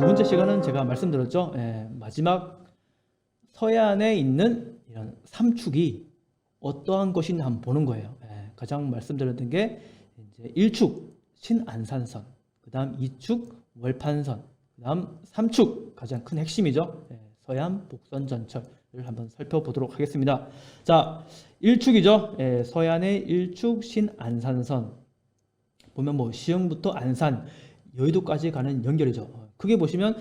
두 번째 시간은 제가 말씀드렸죠. 마지막 서해안에 있는 이런 삼축이 어떠한 것인가 한번 보는 거예요. 가장 말씀드렸던 게 이제 1축 신안산선, 그 다음 2축 월판선, 그 다음 3축 가장 큰 핵심이죠. 서해안 복선 전철을 한번 살펴보도록 하겠습니다. 자, 1축이죠. 서해안의 1축 신안산선 보면 뭐 시흥부터 안산, 여의도까지 가는 연결이죠. 크게 보시면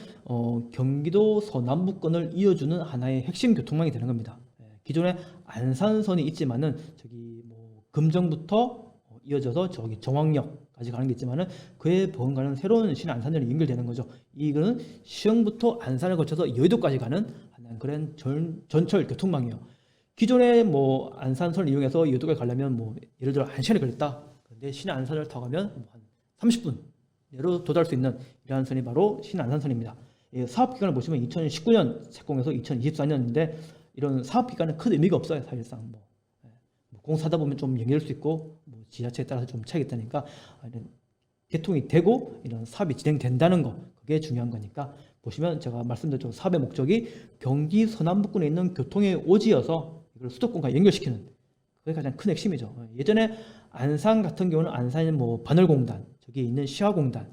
경기도 서남부권을 이어주는 하나의 핵심 교통망이 되는 겁니다. 기존에 안산선이 있지만은 저기 뭐 금정부터 이어져서 저기 정왕역까지 가는 게 있지만은 그에 버금가는 새로운 신안산선이 연결되는 거죠. 이거는 시흥부터 안산을 거쳐서 여의도까지 가는 하나의 그런 전철 교통망이에요. 기존에 뭐 안산선을 이용해서 여의도까지 가려면 뭐 예를 들어 1시간이 걸렸다. 그런데 신안산을 타고 가면 한 30분 내로 도달할 수 있는 이러한 선이 바로 신안산선입니다. 사업 기간을 보시면 2019년 착공해서 2024년인데 이런 사업 기간은 큰 의미가 없어요. 사실상 뭐 공사하다 보면 좀 연기될 수 있고 뭐 지자체에 따라서 좀 차이가 있다니까 개통이 되고 이런 사업이 진행된다는 거, 그게 중요한 거니까 보시면 제가 말씀드렸죠. 사업의 목적이 경기 서남부권에 있는 교통의 오지여서 이걸 수도권과 연결시키는, 그게 가장 큰 핵심이죠. 예전에 안산 같은 경우는 안산의 뭐 바늘공단, 저기 있는 시화공단,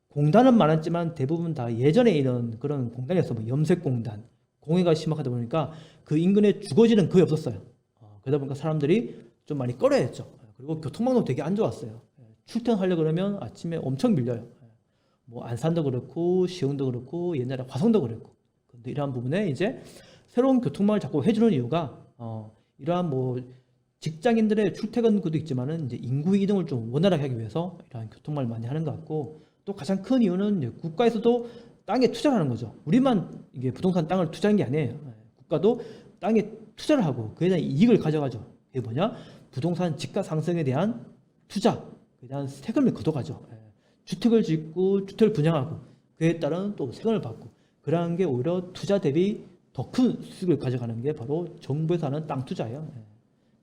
공단은 많았지만 대부분 다 예전에 이런 그런 공단이었어. 뭐 염색공단, 공해가 심하다 보니까 그 인근에 주거지는 거의 없었어요. 그러다 보니까 사람들이 좀 많이 꺼려했죠. 그리고 교통망도 되게 안 좋았어요. 출퇴근하려고 그러면 아침에 엄청 밀려요. 뭐 안산도 그렇고 시흥도 그렇고 옛날에 화성도 그랬고. 근데 이러한 부분에 이제 새로운 교통망을 자꾸 해주는 이유가 이러한 뭐 직장인들의 출퇴근도 있지만은 이제 인구 이동을 좀 원활하게 하기 위해서 이러한 교통망을 많이 하는 것 같고, 또 가장 큰 이유는 이제 국가에서도 땅에 투자를 하는 거죠. 우리만 이게 부동산 땅을 투자한 게 아니에요. 국가도 땅에 투자를 하고 그에 대한 이익을 가져가죠. 그게 뭐냐? 부동산 집가 상승에 대한 투자, 그에 대한 세금을 걷어가죠. 주택을 짓고 주택을 분양하고 그에 따른 또 세금을 받고, 그러한 게 오히려 투자 대비 더 큰 수익을 가져가는 게 바로 정부에서 하는 땅 투자예요.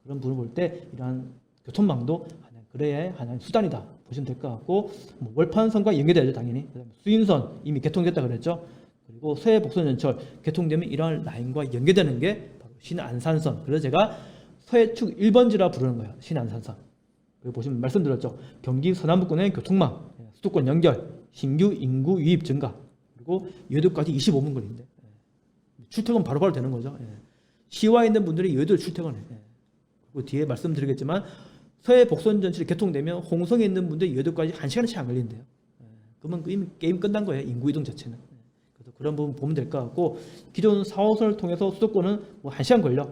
그런 부분을 볼 때 이러한 교통망도 그래야 하나의 수단이다 보시면 될 것 같고, 뭐 월판선과 연계되죠. 당연히 수인선 이미 개통됐다 그랬죠. 그리고 서해 복선 전철 개통되면 이러한 라인과 연계되는 게 바로 신안산선. 그래서 제가 서해축 1번지라 부르는 거예요. 신안산선. 그리고 보시면 말씀드렸죠. 경기 서남부권의 교통망, 수도권 연결, 신규 인구 유입 증가, 그리고 여의도까지 25분 거리인데 출퇴근 바로바로 되는 거죠. 시와에 있는 분들이 여의도를 출퇴근해. 그리고 뒤에 말씀드리겠지만 서해 복선 전철이 개통되면 홍성에 있는 분들이 여의도까지 1시간이 채 안 걸린대요. 그러면 이미 게임 끝난 거예요. 인구 이동 자체는. 그래서 그런 부분 보면 될 것 같고, 기존 4호선을 통해서 수도권은 뭐 1시간 걸려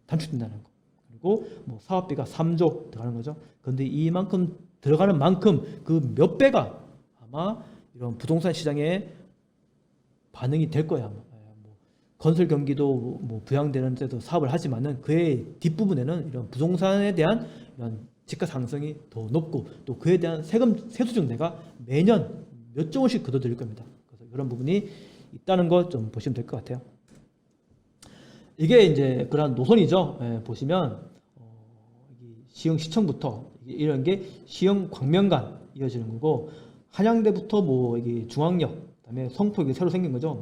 단축된다는 거. 그리고 뭐 사업비가 3조 들어가는 거죠. 그런데 이만큼 들어가는 만큼 그 몇 배가 아마 이런 부동산 시장에 반응이 될 거야. 뭐 건설 경기도 뭐 부양되는 데도 사업을 하지만은 그의 뒷부분에는 이런 부동산에 대한 이런 집가 상승이 더 높고, 또 그에 대한 세수 증대가 매년 몇 조 원씩 걷어들일 겁니다. 그래서 이런 부분이 있다는 거 좀 보시면 될 것 같아요. 이게 이제 그런 노선이죠. 보시면 시흥 시청부터 이런 게 시흥 광명간 이어지는 거고, 한양대부터 뭐 이게 중앙역, 그다음에 성포 이게 새로 생긴 거죠.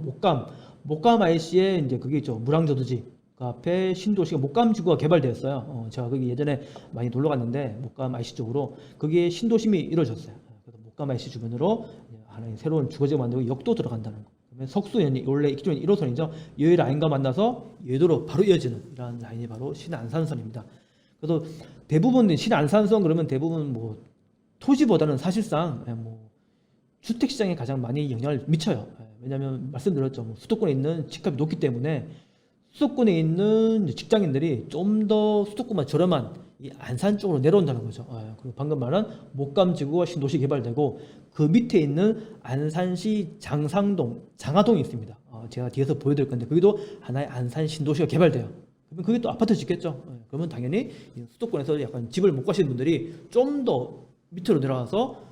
목감 IC에 이제 그게 있죠. 물항저수지 그 앞에 신도시가 목감지구가 개발되었어요. 제가 거기 예전에 많이 놀러 갔는데 목감 IC 쪽으로 거기에 신도심이 이루어졌어요. 그래서 목감 IC 주변으로 하나의 새로운 주거지가 만들고 역도 들어간다는 거. 그러면 석수연이 원래 기존 1호선이죠. 여의 라인과 만나서 여의도로 바로 이어지는 이러한 라인이 바로 신안산선입니다. 그래서 대부분 신안산선 그러면 대부분 뭐 토지보다는 사실상 뭐 주택 시장에 가장 많이 영향을 미쳐요. 왜냐하면 말씀드렸죠. 뭐 수도권에 있는 집값이 높기 때문에 수도권에 있는 직장인들이 좀 더 수도권만 저렴한 이 안산 쪽으로 내려온다는 거죠. 그리고 방금 말한 목감지구와 신도시 개발되고 그 밑에 있는 안산시 장상동, 장하동이 있습니다. 제가 뒤에서 보여드릴 건데 거기도 하나의 안산 신도시가 개발돼요. 그러면 그게 또 아파트 짓겠죠. 그러면 당연히 수도권에서 약간 집을 못 가시는 분들이 좀 더 밑으로 내려와서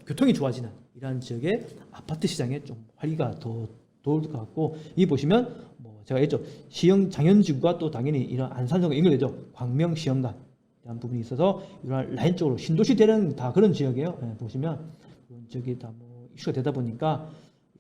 교통이 좋아지는 이러한 지역의 아파트 시장에 좀 활기가 더 도울 것 같고, 이 보시면 뭐 제가 했죠. 시흥 장현지구가 또 당연히 이런 안산선과 연결되죠. 광명 시흥간 이런 부분이 있어서 이런 라인 쪽으로 신도시 되는 다 그런 지역이에요. 보시면 저기 다 뭐 이슈가 되다 보니까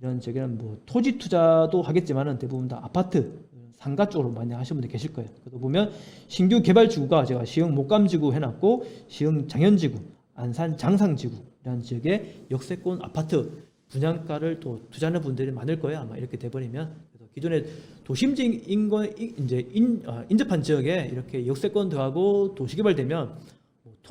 이런 지역에는 뭐 토지 투자도 하겠지만은 대부분 다 아파트, 상가 쪽으로 많이 하시는 분들 계실 거예요. 그래서 보면 신규 개발 지구가 제가 시흥 목감지구 해놨고 시흥 장현지구, 안산 장상지구 이런 지역에 역세권 아파트 분양가를 또 투자하는 분들이 많을 거예요. 아마 이렇게 돼버리면. 그래서 기존에 도심지 인접한 지역에 이렇게 역세권 더하고 도시개발되면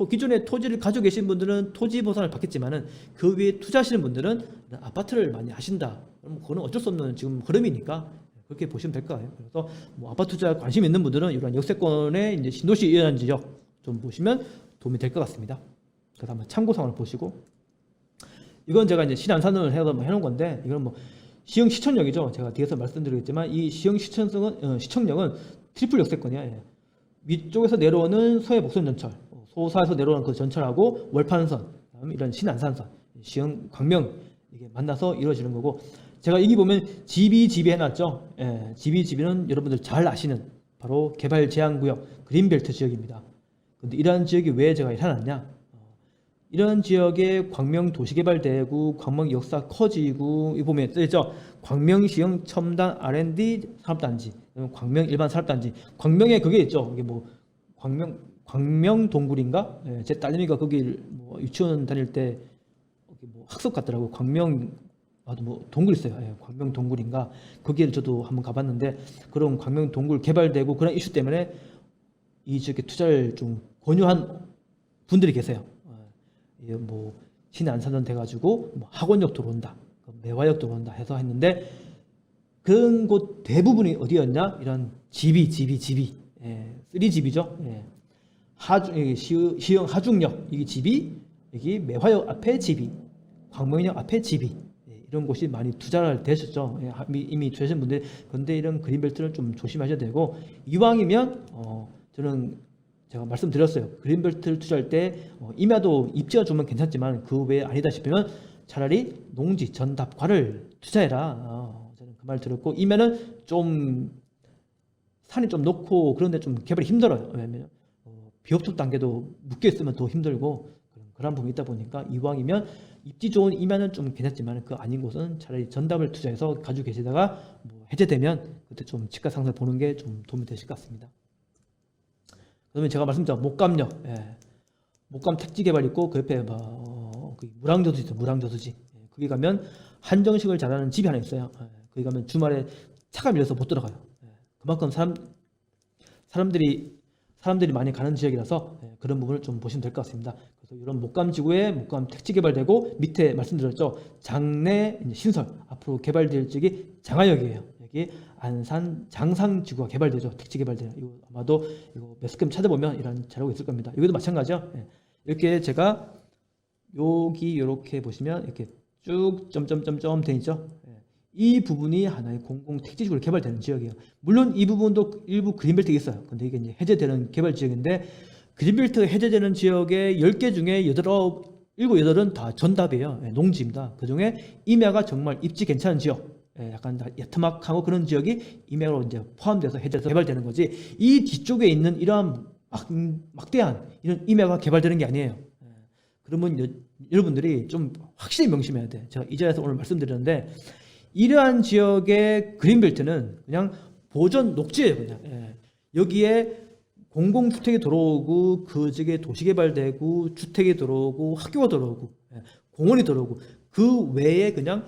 기존에 토지를 가지고 계신 분들은 토지 보상을 받겠지만은 그 위에 투자하시는 분들은 아파트를 많이 하신다. 그럼 그거는 어쩔 수 없는 지금 흐름이니까 그렇게 보시면 될 거예요. 그래서 뭐 아파트 투자 관심 있는 분들은 이런 역세권의 이제 신도시 이완 지역 좀 보시면 도움이 될 것 같습니다. 그래서 한번 참고사항을 보시고, 이건 제가 이제 신안산을 해놓은 건데, 이건 뭐 시흥 시청역이죠. 제가 뒤에서 말씀드리겠지만 이 시흥 시청역은 트리플 역세권이야. 예. 위쪽에서 내려오는 서해 목선 전철, 소사에서 내려오는 그 전철하고 월판선, 그다음에 이런 신안산선, 시흥 광명 이게 만나서 이루어지는 거고, 제가 여기 보면 GBGB 해놨죠. 예, GBGB는 여러분들 잘 아시는 바로 개발 제한 구역 그린벨트 지역입니다. 근데 이러한 지역이 왜 제가 해놨냐? 이런 지역에 광명 도시개발대구, 광명 역사 커지구, 이 보면 쓰여있죠. 광명 시흥 첨단 R&D 산업단지, 광명 일반 산업단지. 광명에 그게 있죠. 이게 뭐 광명 동굴인가? 예, 제 딸내미가 거기 뭐 유치원 다닐 때 뭐 학습 갔더라고. 광명 뭐 동굴 있어요. 예, 광명 동굴인가? 거기를 저도 한번 가봤는데 그런 광명 동굴 개발되고 그런 이슈 때문에 이 지역에 투자를 좀 권유한 분들이 계세요. 뭐 신안산선 돼가지고 뭐 학원역 들어온다, 매화역 들어온다 해서 했는데 그런 곳 대부분이 어디였냐? 이런 집이 3집이죠. 예. 시흥 하중역 여기 집이, 여기 매화역 앞에 집이, 광명역 앞에 집이, 예, 이런 곳이 많이 투자를 되셨죠. 예, 이미 되신 분들. 그런데 이런 그린벨트를 좀 조심하셔야 되고, 이왕이면 저는 제가 말씀드렸어요. 그린벨트를 투자할 때 임야도 입지가 주면 괜찮지만 그 외에 아니다 싶으면 차라리 농지 전답과를 투자해라. 저는 그 말 들었고, 임야는 좀 산이 좀 높고 그런데 좀 개발이 힘들어요. 왜냐하면 비협조 단계도 묶여 있으면 더 힘들고 그런 부분이 있다 보니까 이왕이면 입지 좋은 임야는 좀 괜찮지만 그 아닌 곳은 차라리 전답을 투자해서 가지고 계시다가 뭐 해제되면 그때 좀 집가 상승 보는 게 좀 도움이 되실 것 같습니다. 그러면 제가 말씀드린 목감역, 예. 목감 택지 개발 있고 그 옆에 무랑저수지 있죠. 무랑저수지. 예. 거기 가면 한정식을 잘하는 집이 하나 있어요. 예. 거기 가면 주말에 차가 밀려서 못 들어가요. 예. 그만큼 사람들이 많이 가는 지역이라서 예. 그런 부분을 좀 보시면 될 것 같습니다. 그래서 이런 목감 지구에 목감 택지 개발되고 밑에 말씀드렸죠. 장내 신설 앞으로 개발될 지역이 장하역이에요. 여기 안산 장상지구가 개발되죠. 택지 개발돼요. 이거 아마도 이거 매스컴 찾아보면 이런 자료가 있을 겁니다. 여기도 마찬가지죠. 예. 이렇게 제가 여기 이렇게 보시면 이렇게 쭉 점점점점 돼 있죠. 예. 이 부분이 하나의 공공 택지지구로 개발되는 지역이에요. 물론 이 부분도 일부 그린벨트가 있어요. 근데 이게 이제 해제되는 개발 지역인데, 그린벨트가 해제되는 지역의 10개 중에 7, 8은 다 전답이에요. 예, 농지입니다. 그 중에 임야가 정말 입지 괜찮은 지역, 약간 야트막하고 그런 지역이 임야로 이제 포함돼서 해제돼서 개발되는 거지, 이 뒤쪽에 있는 이러한 막대한 이런 임야가 개발되는 게 아니에요. 그러면 여러분들이 좀 확실히 명심해야 돼. 제가 이 자리에서 오늘 말씀드렸는데, 이러한 지역의 그린벨트는 그냥 보전 녹지예요. 그냥. 여기에 공공주택이 들어오고 그 지역에 도시개발되고 주택이 들어오고 학교가 들어오고 공원이 들어오고 그 외에 그냥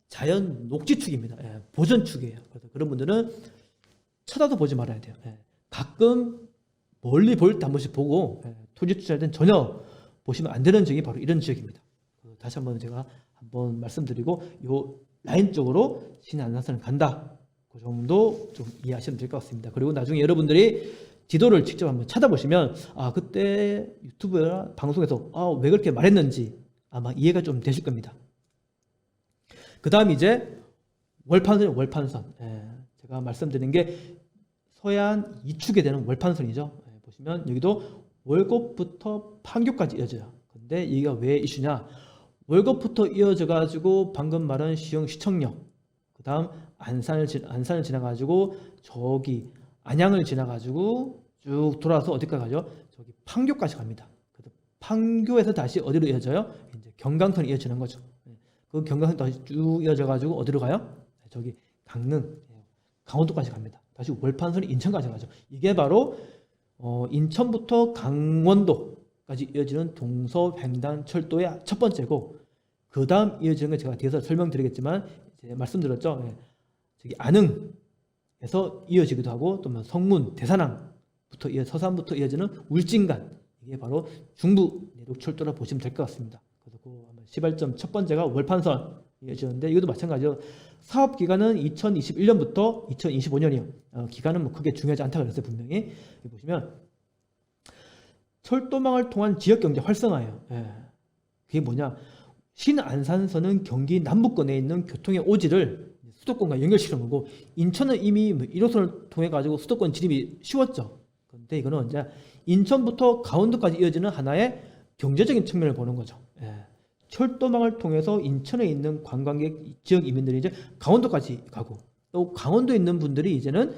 자연 녹지축입니다. 보전축이에요. 그래서 그런 분들은 쳐다도 보지 말아야 돼요. 가끔 멀리 볼 때 한 번씩 보고 토지 투자할 땐 전혀 보시면 안 되는 지역이 바로 이런 지역입니다. 다시 한번 제가 한번 말씀드리고, 요 라인 쪽으로 신안산선을 간다, 그 정도 좀 이해하시면 될 것 같습니다. 그리고 나중에 여러분들이 지도를 직접 한번 찾아보시면 그때 유튜브나 방송에서 왜 그렇게 말했는지 아마 이해가 좀 되실 겁니다. 그 다음 이제 월판선. 제가 말씀드린 게 서해안 이축에 되는 월판선이죠. 보시면 여기도 월곶부터 판교까지 이어져요. 근데 여기가 왜 이슈냐? 월곶부터 이어져 가지고 방금 말한 시흥 시청역, 그 다음 안산을 지나가지고 저기 안양을 지나가지고 쭉 돌아서 어디까지 가죠? 저기 판교까지 갑니다. 그래서 판교에서 다시 어디로 이어져요? 이제 경강선이 이어지는 거죠. 그 경강선 다시 쭉 이어져 가지고 어디로 가요? 저기 강릉, 강원도까지 갑니다. 다시 월판선이 인천까지 가죠. 이게 바로 인천부터 강원도까지 이어지는 동서횡단철도의 첫 번째고, 그 다음 이어지는 거 제가 뒤에서 설명드리겠지만 이제 말씀드렸죠. 저기 안흥에서 이어지기도 하고, 또 뭐 성문, 대산항부터 서산부터 이어지는 울진간, 이게 바로 중부 내륙철도라 보시면 될 것 같습니다. 그래서 그 시발점 첫 번째가 월판선 이어지는데, 이것도 마찬가지로 사업 기간은 2021년부터 2025년이요. 기간은 뭐 크게 중요하지 않다 그랬어요. 분명히 여기 보시면 철도망을 통한 지역 경제 활성화예요. 그게 뭐냐? 신안산선은 경기 남부권에 있는 교통의 오지를 수도권과 연결시키는 거고, 인천은 이미 1호선을 통해 가지고 수도권 진입이 쉬웠죠. 그런데 이거는 이제 인천부터 강원도까지 이어지는 하나의 경제적인 측면을 보는 거죠. 철도망을 통해서 인천에 있는 관광객 지역 이민들이 이제 강원도까지 가고, 또 강원도에 있는 분들이 이제는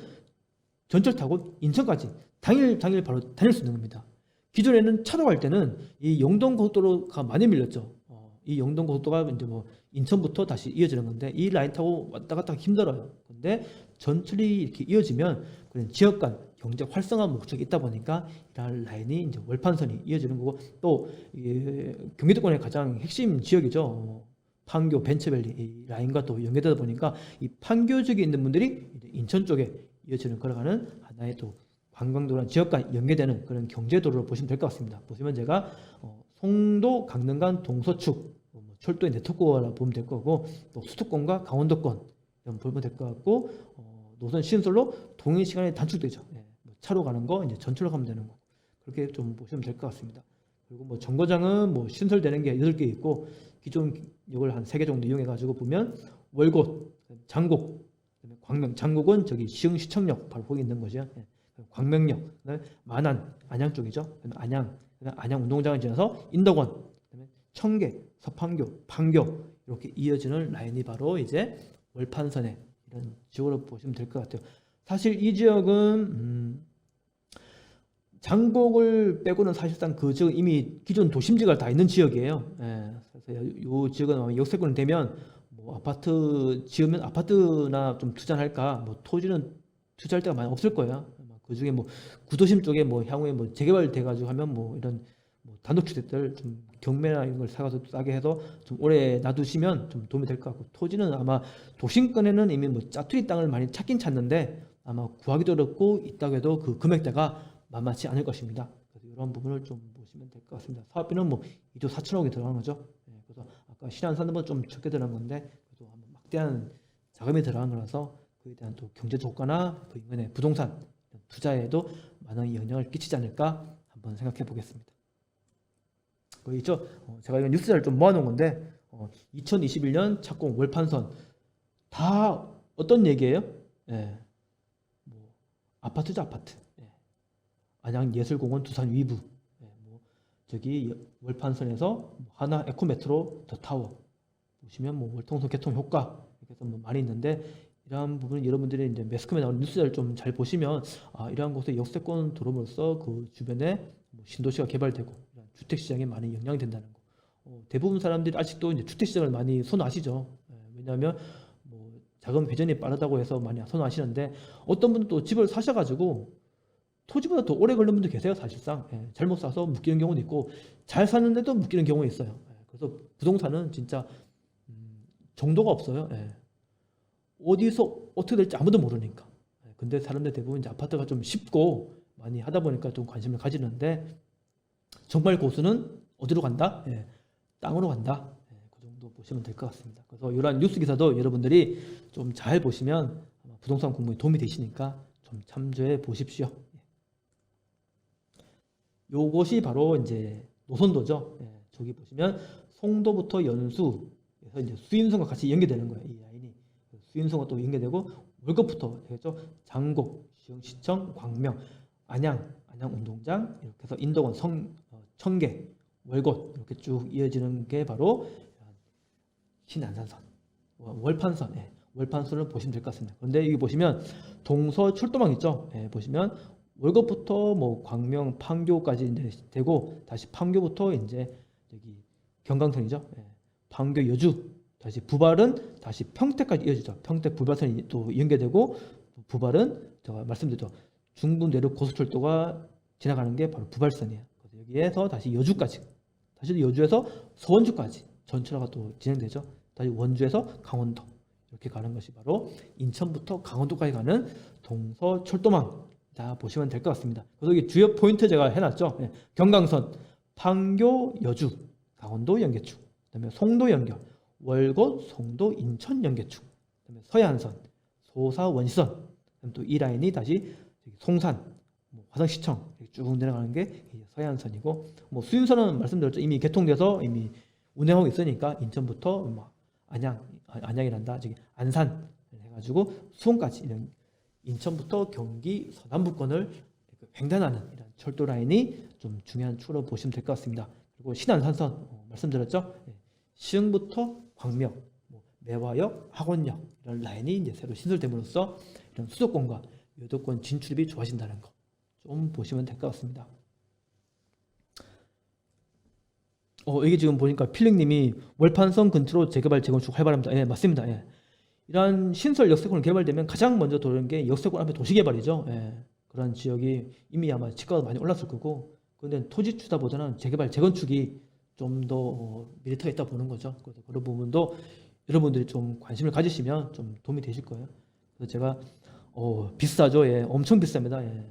전철 타고 인천까지 당일 바로 다닐 수 있는 겁니다. 기존에는 차로 갈 때는 이 영동고속도로가 많이 밀렸죠. 이 영동고속도로가 이제 뭐 인천부터 다시 이어지는 건데, 이 라인 타고 왔다 갔다 하기힘들어요. 근데 전철이 이렇게 이어지면 그런 지역 간 경제 활성화 목적이 있다 보니까 이런 라인이 이제 월판선이 이어지는 거고, 또 경기도권의 가장 핵심 지역이죠. 판교, 벤처밸리 이 라인과 또 연계되다 보니까 이 판교 지역에 있는 분들이 이제 인천 쪽에 이어지는 걸어가는 하나의 또 관광도랑 지역과 연계되는 그런 경제도로로 보시면 될 것 같습니다. 보시면 제가 송도, 강릉간, 동서축 철도의 네트워크라 보면 될 거고, 또 수도권과 강원도권 보면 될 것 같고, 노선 시흥솔로 동행 시간이 단축되죠. 차로 가는 거 이제 전철로 가면 되는 거, 그렇게 좀 보시면 될 것 같습니다. 그리고 뭐 정거장은 뭐 신설되는 게 8개 있고, 기존 역을 한 3개 정도 이용해 가지고 보면 월곶, 장곡, 광명, 장곡은 저기 시흥 시청역 바로 거기 있는 거죠. 광명역, 만안, 안양 쪽이죠. 안양 운동장을 지나서 인덕원, 청계, 서판교, 판교 이렇게 이어지는 라인이 바로 이제 월판선의 이런 지역으로 보시면 될 것 같아요. 사실 이 지역은 장곡을 빼고는 사실상 그 지역은 이미 기존 도심지가 다 있는 지역이에요. 그래서 이 지역은 역세권이 되면 뭐 아파트 지으면 아파트나 좀 투자할까, 뭐 토지는 투자할 데가 많이 없을 거예요. 그 중에 뭐 구도심 쪽에 뭐 향후에 뭐 재개발돼 가지고 하면 뭐 이런 뭐 단독주택들 좀 경매나 이런 걸 사가서 싸게 해서 좀 오래 놔두시면 좀 도움이 될 것 같고, 토지는 아마 도심권에는 이미 뭐 짜투리 땅을 많이 찾긴 찾는데 아마 구하기도 어렵고, 있다고 해도 그 금액대가 만만치 않을 것입니다. 그래서 이런 부분을 좀 보시면 될 것 같습니다. 사업비는 뭐 2조 4천억이 들어가는 거죠. 그래서 아까 신안산은 좀 적게 들어간 건데, 그래도 한번 막대한 자금이 들어간 거라서 그에 대한 또 경제 효과나 그 인근의 부동산 투자에도 많은 영향을 끼치지 않을까 한번 생각해 보겠습니다. 그 있죠. 제가 이건 뉴스를 좀 모아놓은 건데, 2021년 착공 월판선 다 어떤 얘기예요? 뭐 아파트죠, 아파트. 안양 예술공원, 두산 위브, 뭐 저기 월판선에서 하나 에코메트로 더 타워 보시면 뭐 월통선 개통 효과 이렇게 해서 뭐 많이 있는데, 이러한 부분은 여러분들이 이제 매스컴에 나오는 뉴스를 좀 잘 보시면 이러한 곳에 역세권 도로로서 그 주변에 뭐 신도시가 개발되고 주택 시장에 많이 영향이 된다는 거. 대부분 사람들이 아직도 이제 주택 시장을 많이 선호하시죠. 왜냐하면 뭐 자금 회전이 빠르다고 해서 많이 선호하시는데, 어떤 분은 또 집을 사셔가지고 토지보다 더 오래 걸리는 분도 계세요. 사실상 잘못 사서 묶이는 경우도 있고, 잘 사는데도 묶이는 경우가 있어요. 그래서 부동산은 진짜 정도가 없어요. 어디서 어떻게 될지 아무도 모르니까. 근데 사람들 대부분 이제 아파트가 좀 쉽고 많이 하다 보니까 좀 관심을 가지는데, 정말 고수는 어디로 간다? 땅으로 간다. 그 정도 보시면 될 것 같습니다. 그래서 이러한 뉴스 기사도 여러분들이 좀 잘 보시면 아마 부동산 공부에 도움이 되시니까 좀 참조해 보십시오. 요것이 바로 이제 노선도죠. 저기 보시면 송도부터 연수에서 이제 수인선과 같이 연계되는 거예요. 이 라인이 수인선과 또 연계되고, 월급부터 되겠죠. 장곡, 시흥시청, 광명, 안양 운동장 이렇게 해서 인덕원, 청계, 월곶 이렇게 쭉 이어지는 게 바로 신안산선, 월판선, 월판선을 보시면 될 것 같습니다. 그런데 여기 보시면 동서 철도망 있죠. 보시면 월곶부터 뭐 광명, 판교까지 이제 되고, 다시 판교부터 이제 여기 경강선이죠. 판교, 여주 다시 부발은 다시 평택까지 이어지죠. 평택 부발선이 또 연계되고 부발은 제가 말씀드렸죠. 중부 내륙 고속철도가 지나가는 게 바로 부발선이에요. 그래서 여기에서 다시 여주까지, 다시 여주에서 서원주까지 전철화가 또 진행되죠. 다시 원주에서 강원도 이렇게 가는 것이 바로 인천부터 강원도까지 가는 동서철도망. 자, 보시면 될 것 같습니다. 그래서 여기 주요 포인트 제가 해놨죠. 예. 경강선, 판교, 여주, 강원도 연계축, 그다음에 송도 연결, 월곶, 송도, 인천 연계축, 그다음에 서해안선, 소사, 원시선, 또 이 라인이 다시 송산, 화성시청 쭉 내려가는 게 서해안선이고, 수윤선은 말씀드렸죠. 이미 개통돼서 이미 운행하고 있으니까 인천부터 안양이란다, 저기 안산 해가지고 수원까지 이런 인천부터 경기 서남부권을 횡단하는 이런 철도 라인이 좀 중요한 축으로 보시면 될 것 같습니다. 그리고 신안산선 말씀드렸죠. 시흥부터 광명, 매화역, 학원역 이런 라인이 이제 새로 신설됨으로써 이런 수도권과 여도권 진출입이 좋아진다는 거 좀 보시면 될 것 같습니다. 이게 지금 보니까 필링님이 월판선 근처로 재개발 재건축 활발합니다. 예, 맞습니다. 예. 이러한 신설 역세권을 개발되면 가장 먼저 도는 게 역세권 앞에 도시개발이죠. 예. 그런 지역이 이미 아마 집가가 많이 올랐을 거고, 그런데 토지 투자보다는 재개발 재건축이 좀 더 메리트가 있다 보는 거죠. 그래서 그런 부분도 여러분들이 좀 관심을 가지시면 좀 도움이 되실 거예요. 그래서 제가 비싸죠. 예, 엄청 비쌉니다. 예.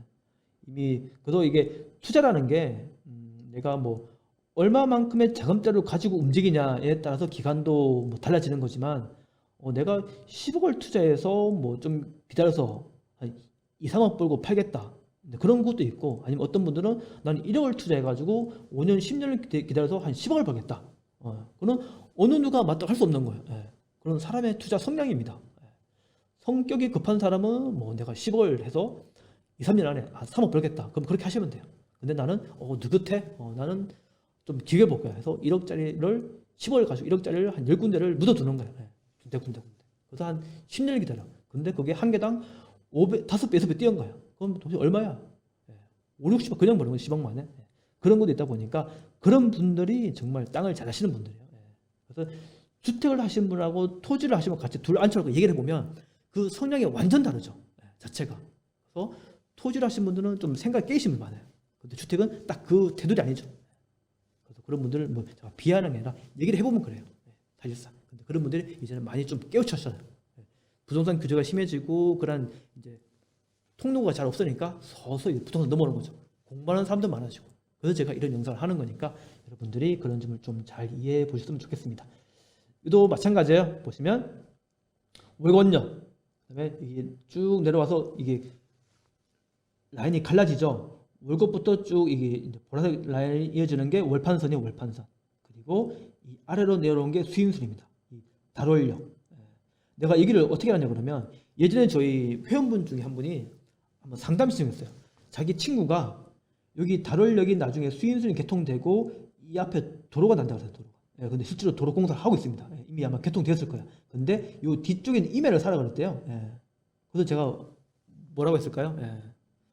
이미 그래서 이게 투자라는 게 내가 얼마만큼의 자금대를 가지고 움직이냐에 따라서 기간도 달라지는 거지만, 내가 10억을 투자해서 좀 기다려서 한 2, 3억 벌고 팔겠다, 그런 것도 있고, 아니면 어떤 분들은 난 1억을 투자해가지고 5년, 10년을 기다려서 한 10억을 벌겠다. 그는 어느 누가 맞다고 할 수 없는 거예요. 예. 그런 사람의 투자 성향입니다. 예. 성격이 급한 사람은 내가 10억을 해서 2, 3년 안에 3억 벌겠다. 그럼 그렇게 하시면 돼요. 근데 나는 느긋해. 나는 좀 길게 볼 거야 해서 1억짜리를 10억을 가지고 1억짜리를 한 10군데를 묻어두는 거예요. 군데. 그래서 한 10년을 기다려. 근데 그게 한 개당 5배, 5배, 6배 뛰어온 거예요. 그럼 도대체 얼마야? 5, 60억 그냥 버는 거 10억 만에. 그런 것도 있다 보니까 그런 분들이 정말 땅을 잘 하시는 분들이에요. 그래서 주택을 하시는 분하고 토지를 하시면 같이 둘 앉혀놓고 얘기를 해보면 그 성향이 완전 다르죠. 자체가. 그래서 토지를 하시는 분들은 좀 생각이 깨이신 분 많아요. 근데 주택은 딱 그 테두리 아니죠. 그래서 그런 분들을 비하하는 게 아니라 얘기를 해보면 그래요. 사실상. 근데 그런 분들이 이제는 많이 좀 깨우쳤어요. 부동산 규제가 심해지고 그런 이제 통로가 잘 없으니까 서서히 부동산 넘어오는 거죠. 공부하는 사람도 많아지고. 그래서 제가 이런 영상을 하는 거니까 여러분들이 그런 점을 좀 잘 이해해 보셨으면 좋겠습니다. 이도 마찬가지예요. 보시면 월권역, 그다음에 이게 쭉 내려와서 이게 라인이 갈라지죠. 월급부터 쭉 이게 보라색 라인이 이어지는 게 월판선이에요. 월판선. 그리고 이 아래로 내려온 게 수인선입니다. 이 달월역. 내가 얘기를 어떻게 하냐 그러면, 예전에 저희 회원분 중에 한 분이 한번 상담 신청했어요. 자기 친구가 여기 달월역이 나중에 수인선이 개통되고 이 앞에 도로가 난다고 해요. 도로가. 근데 실제로 도로 공사를 하고 있습니다. 이미 아마 개통되었을 거예요. 근데 요 뒤쪽에는 임야를 사라 그랬대요. 그래서 제가 뭐라고 했을까요?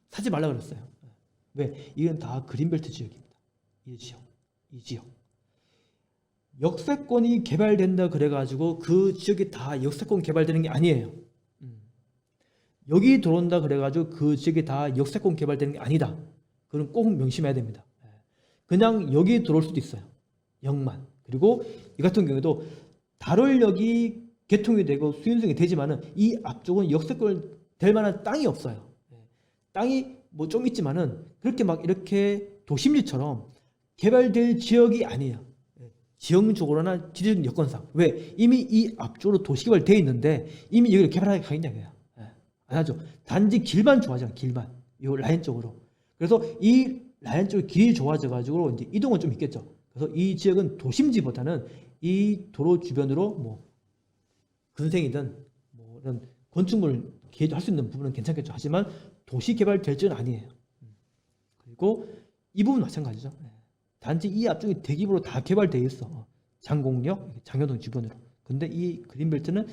사지 말라 그랬어요. 왜? 이건 다 그린벨트 지역입니다. 이 지역. 역세권이 개발된다 그래가지고 그 지역이 다 역세권 개발되는 게 아니에요. 여기 들어온다 그래가지고 그 지역이 다 역세권 개발되는 게 아니다. 그건 꼭 명심해야 됩니다. 그냥 여기 들어올 수도 있어요. 역만. 그리고 이 같은 경우에도 달월역이 개통이 되고 수인성이 되지만은 이 앞쪽은 역세권 될 만한 땅이 없어요. 땅이 좀 있지만은 그렇게 이렇게 도심지처럼 개발될 지역이 아니에요. 지형적으로나 지리적 여건상. 왜? 이미 이 앞쪽으로 도시개발 되어 있는데 이미 여기를 개발하게 가겠냐고요. 안 하죠. 단지 길만 좋아져요. 길만. 이 라인 쪽으로. 그래서 이 라인 쪽으로 길이 좋아져 가지고 이제 이동은 좀 있겠죠. 그래서 이 지역은 도심지보다는 이 도로 주변으로 근생이든 이런 건축물 개조할 수 있는 부분은 괜찮겠죠. 하지만 도시 개발 될 지는 아니에요. 그리고 이 부분 마찬가지죠. 단지 이 앞쪽이 대규모로 다 개발되어 있어. 장곡역, 장여동 주변으로. 근데 이 그린벨트는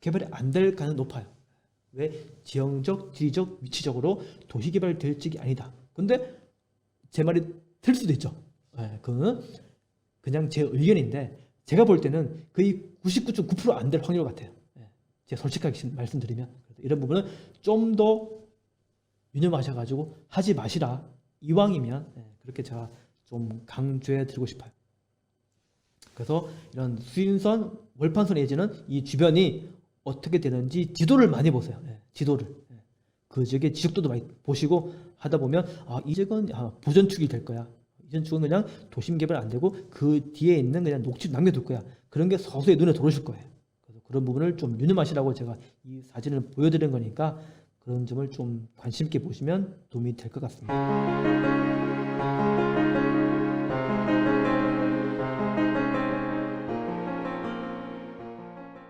개발이 안 될 가능성이 높아요. 왜? 지형적, 지리적, 위치적으로 도시 개발 될 지역이 아니다. 근데 제 말이 틀릴 수도 있죠. 그거는 그냥 제 의견인데 제가 볼 때는 거의 99.9% 안 될 확률 같아요. 예, 제가 솔직하게 말씀드리면. 그래서 이런 부분은 좀 더 유념하셔가지고 하지 마시라. 이왕이면 그렇게 제가 좀 강조해 드리고 싶어요. 그래서 이런 수인선, 월판선 예지는 이 주변이 어떻게 되는지 지도를 많이 보세요. 지도를. 그 지역의 지적도도 많이 보시고 하다 보면 이 지역은 보전축이 될 거야. 이 전축은 그냥 도심 개발 안 되고 그 뒤에 있는 그냥 녹지 남겨둘 거야. 그런 게 서서히 눈에 들어오실 거예요. 그래서 그런 부분을 좀 유념하시라고 제가 이 사진을 보여드린 거니까 그런 점을 좀 관심 있게 보시면 도움이 될 것 같습니다.